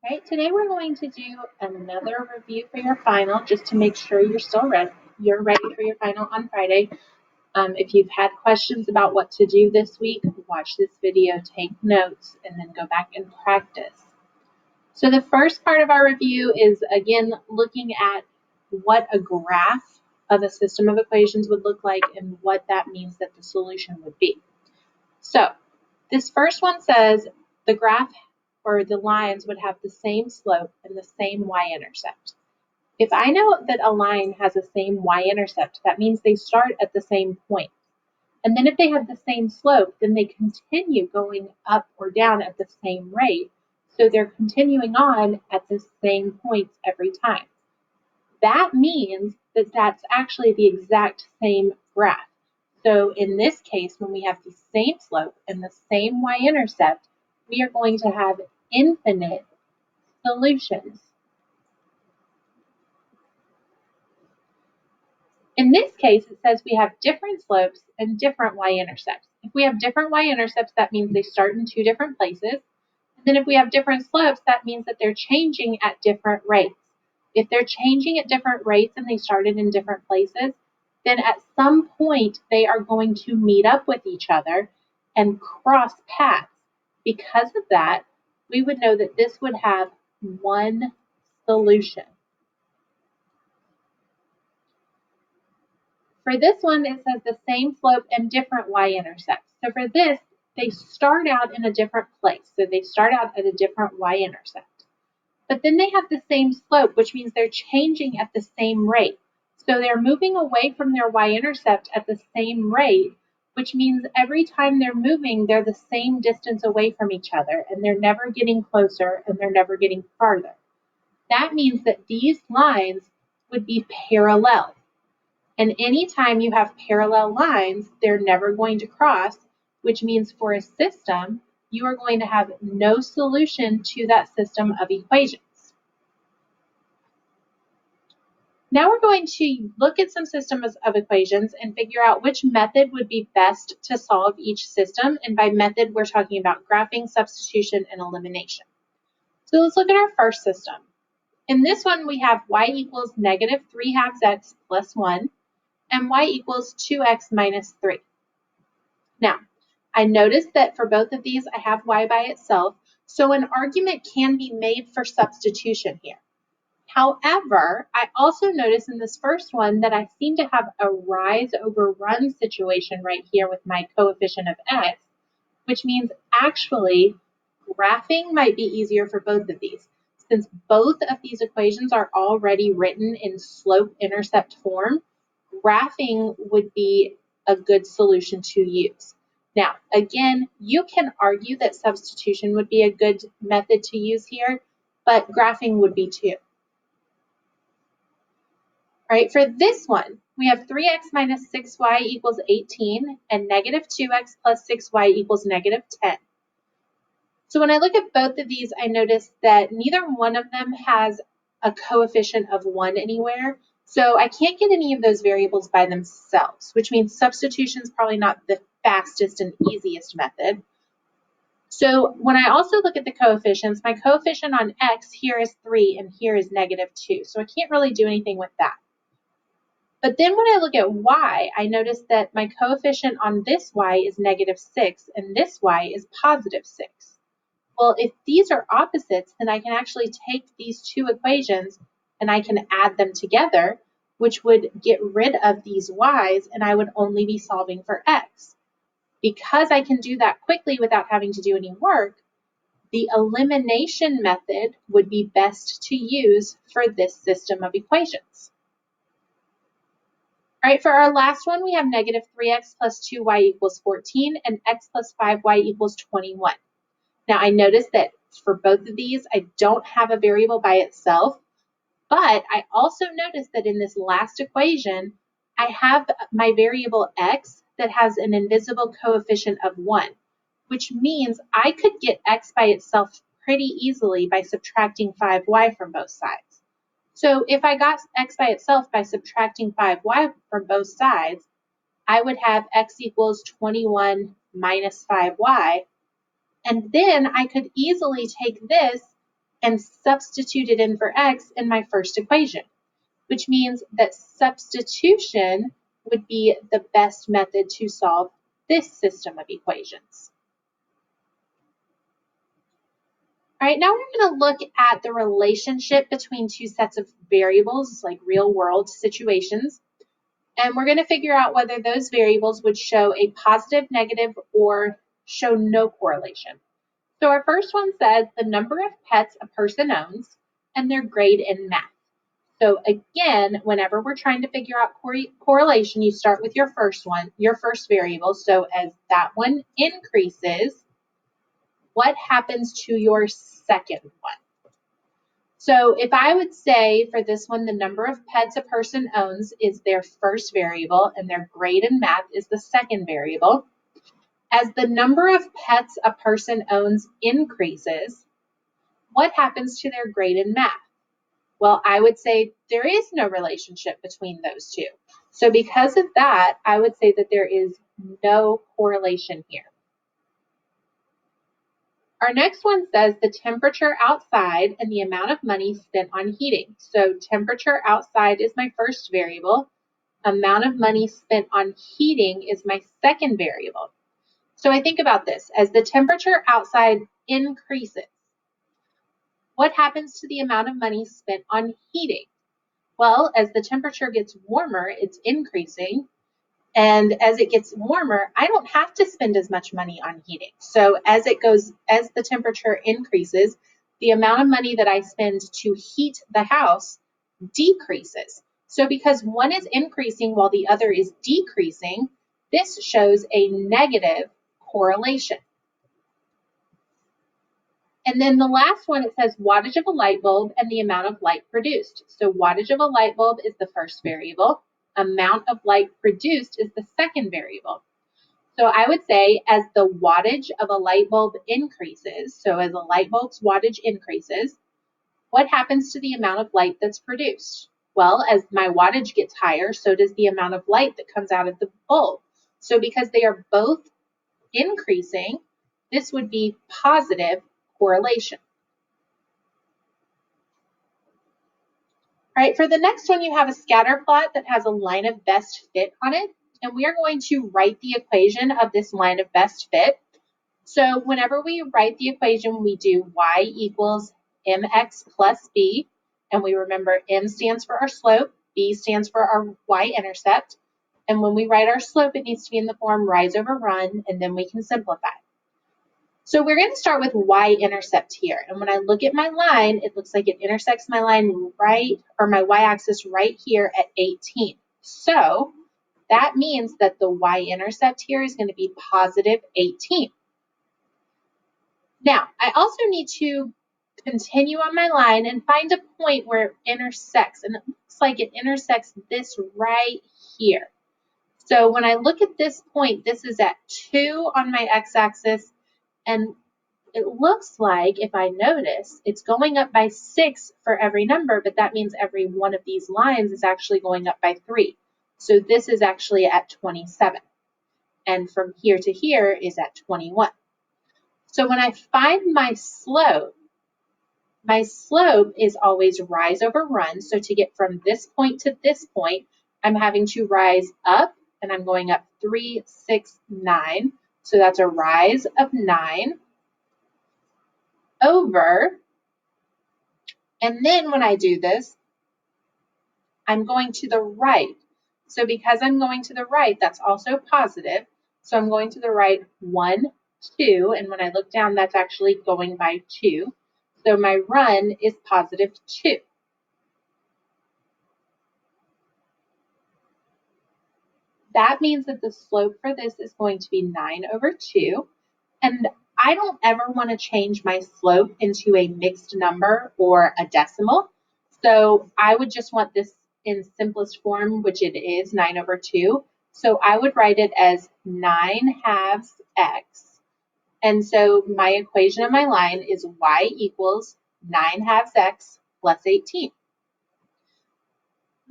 Right, today we're going to do another review for your final just to make sure you're ready for your final on Friday. If you've had questions about what to do this week, watch this video, take notes, and then go back and practice. So the first part of our review is, again, looking at what a graph of a system of equations would look like and what that means that the solution would be. So this first one says the graph or the lines would have the same slope and the same y-intercept. If I know that a line has the same y-intercept, that means they start at the same point. And then if they have the same slope, then they continue going up or down at the same rate. So they're continuing on at the same points every time. That means that that's actually the exact same graph. So in this case, when we have the same slope and the same y-intercept, we are going to have infinite solutions. In this case, it says we have different slopes and different y-intercepts. If we have different y-intercepts, that means they start in two different places. And then if we have different slopes, that means that they're changing at different rates. If they're changing at different rates and they started in different places, then at some point they are going to meet up with each other and cross paths. Because of that, we would know that this would have one solution. For this one, it says the same slope and different y-intercepts. So for this, they start out in a different place. So they start out at a different y-intercept. But then they have the same slope, which means they're changing at the same rate. So they're moving away from their y-intercept at the same rate, which means every time they're moving, they're the same distance away from each other, and they're never getting closer and they're never getting farther. That means that these lines would be parallel. And anytime you have parallel lines, they're never going to cross, which means for a system, you are going to have no solution to that system of equations. Now we're going to look at some systems of equations and figure out which method would be best to solve each system. And by method, we're talking about graphing, substitution, and elimination. So let's look at our first system. In this one, we have y equals negative 3/2 x plus 1 and y equals 2x minus 3. Now, I noticed that for both of these, I have y by itself, so an argument can be made for substitution here. However, I also notice in this first one that I seem to have a rise over run situation right here with my coefficient of x, which means actually graphing might be easier for both of these. Since both of these equations are already written in slope-intercept form, graphing would be a good solution to use. Now, again, you can argue that substitution would be a good method to use here, but graphing would be too. All right, for this one, we have 3x minus 6y equals 18 and negative 2x plus 6y equals negative 10. So when I look at both of these, I notice that neither one of them has a coefficient of 1 anywhere. So I can't get any of those variables by themselves, which means substitution is probably not the fastest and easiest method. So when I also look at the coefficients, my coefficient on x here is 3 and here is negative 2. So I can't really do anything with that. But then when I look at y, I notice that my coefficient on this y is negative 6 and this y is positive 6. Well, if these are opposites, then I can actually take these two equations and I can add them together, which would get rid of these y's, and I would only be solving for x. Because I can do that quickly without having to do any work, the elimination method would be best to use for this system of equations. All right, for our last one, we have negative 3x plus 2y equals 14 and x plus 5y equals 21. Now, I notice that for both of these, I don't have a variable by itself, but I also notice that in this last equation, I have my variable x that has an invisible coefficient of 1, which means I could get x by itself pretty easily by subtracting 5y from both sides. So if I got x by itself by subtracting 5y from both sides, I would have x equals 21 minus 5y. And then I could easily take this and substitute it in for x in my first equation, which means that substitution would be the best method to solve this system of equations. All right, now we're going to look at the relationship between two sets of variables, like real world situations, and we're going to figure out whether those variables would show a positive, negative, or show no correlation. So our first one says the number of pets a person owns and their grade in math. So again, whenever we're trying to figure out correlation, you start with your first variable. So as that one increases, what happens to your second one? So if I would say for this one, the number of pets a person owns is their first variable and their grade in math is the second variable. As the number of pets a person owns increases, what happens to their grade in math? Well, I would say there is no relationship between those two. So because of that, I would say that there is no correlation here. Our next one says the temperature outside and the amount of money spent on heating. So temperature outside is my first variable. Amount of money spent on heating is my second variable. So I think about this. As the temperature outside increases, what happens to the amount of money spent on heating? Well, as the temperature gets warmer, it's increasing. And as it gets warmer, I don't have to spend as much money on heating. So as the temperature increases, the amount of money that I spend to heat the house decreases. So because one is increasing while the other is decreasing, this shows a negative correlation. And then the last one, it says wattage of a light bulb and the amount of light produced. So wattage of a light bulb is the first variable. Amount of light produced is the second variable. So I would say as the wattage of a light bulb increases, so as a light bulb's wattage increases, what happens to the amount of light that's produced? Well, as my wattage gets higher, so does the amount of light that comes out of the bulb. So because they are both increasing, this would be positive correlation. All right, for the next one, you have a scatter plot that has a line of best fit on it, and we are going to write the equation of this line of best fit. So whenever we write the equation, we do y equals mx plus b, and we remember m stands for our slope, b stands for our y-intercept, and when we write our slope, it needs to be in the form rise over run, and then we can simplify. So we're going to start with y-intercept here. And when I look at my line, it looks like it intersects my line my y-axis right here at 18. So that means that the y-intercept here is going to be positive 18. Now, I also need to continue on my line and find a point where it intersects. And it looks like it intersects this right here. So when I look at this point, this is at 2 on my x-axis. And it looks like, if I notice, it's going up by 6 for every number, but that means every one of these lines is actually going up by 3. So this is actually at 27. And from here to here is at 21. So when I find my slope is always rise over run. So to get from this point to this point, I'm having to rise up, and I'm going up 3, 6, 9. So that's a rise of 9 over, and then when I do this, I'm going to the right. So because I'm going to the right, that's also positive. So I'm going to the right 1, 2, and when I look down, that's actually going by 2. So my run is positive 2. That means that the slope for this is going to be 9 over 2. And I don't ever want to change my slope into a mixed number or a decimal. So I would just want this in simplest form, which it is 9 over 2. So I would write it as 9 halves x. And so my equation of my line is y equals 9 halves x plus 18.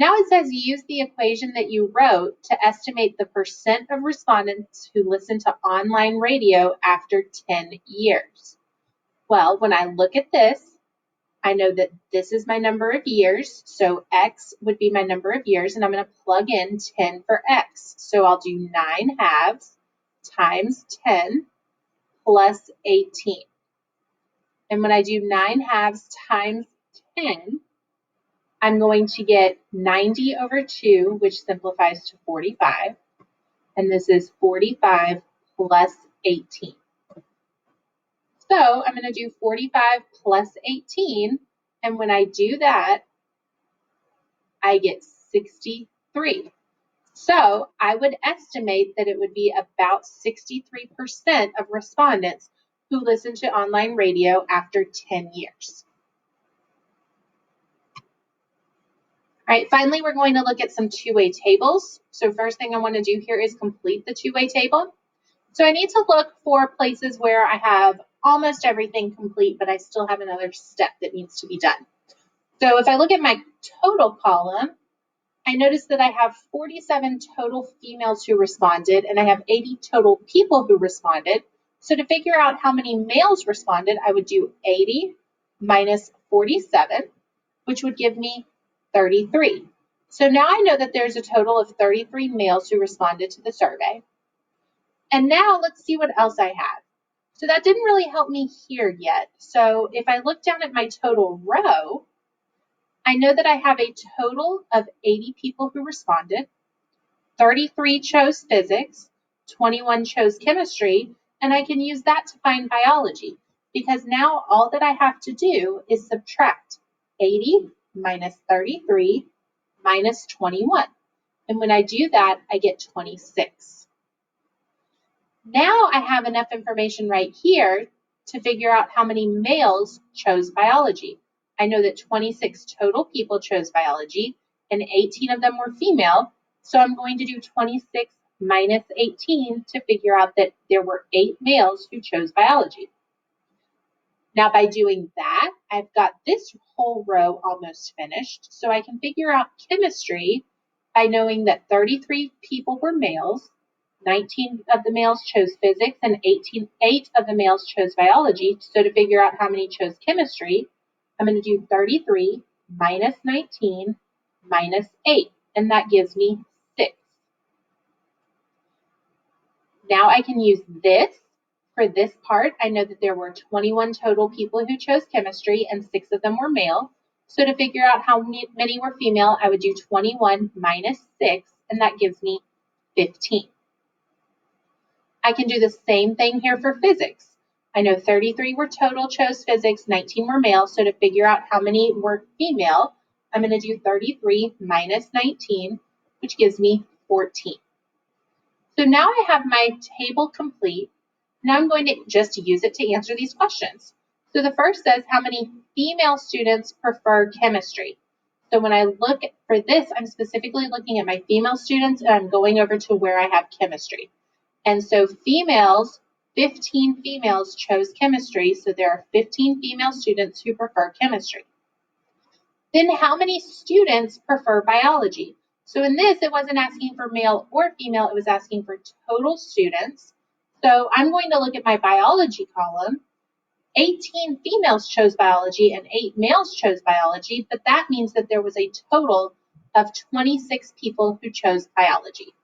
Now it says use the equation that you wrote to estimate the percent of respondents who listen to online radio after 10 years. Well, when I look at this, I know that this is my number of years, so X would be my number of years, and I'm going to plug in 10 for X. So I'll do 9 halves times 10 plus 18. And when I do 9 halves times 10, I'm going to get 90 over 2, which simplifies to 45. And this is 45 plus 18. So I'm going to do 45 plus 18. And when I do that, I get 63. So I would estimate that it would be about 63% of respondents who listen to online radio after 10 years. All right, finally, we're going to look at some two-way tables. So first thing I want to do here is complete the two-way table. So I need to look for places where I have almost everything complete, but I still have another step that needs to be done. So if I look at my total column, I notice that I have 47 total females who responded, and I have 80 total people who responded. So to figure out how many males responded, I would do 80 minus 47, which would give me 33. So now I know that there's a total of 33 males who responded to the survey. And now let's see what else I have. So that didn't really help me here yet. So if I look down at my total row, I know that I have a total of 80 people who responded. 33 chose physics, 21 chose chemistry, and I can use that to find biology because now all that I have to do is subtract 80 minus 33 minus 21. And when I do that, I get 26. Now I have enough information right here to figure out how many males chose biology. I know that 26 total people chose biology and 18 of them were female. So I'm going to do 26 minus 18 to figure out that there were 8 males who chose biology. Now by doing that, I've got this whole row almost finished. So I can figure out chemistry by knowing that 33 people were males, 19 of the males chose physics, and 8 of the males chose biology. So to figure out how many chose chemistry, I'm going to do 33 minus 19 minus 8, and that gives me 6. Now I can use this for this part. I know that there were 21 total people who chose chemistry, and 6 of them were male. So to figure out how many were female, I would do 21 minus 6, and that gives me 15. I can do the same thing here for physics. I know 33 were total, chose physics, 19 were male, so to figure out how many were female, I'm going to do 33 minus 19, which gives me 14. So now I have my table complete. Now I'm going to just use it to answer these questions. So the first says, how many female students prefer chemistry? So when I look for this, I'm specifically looking at my female students, and I'm going over to where I have chemistry. And so females, 15 females chose chemistry, so there are 15 female students who prefer chemistry. Then how many students prefer biology? So in this, it wasn't asking for male or female, it was asking for total students. So I'm going to look at my biology column. 18 females chose biology and 8 males chose biology, but that means that there was a total of 26 people who chose biology.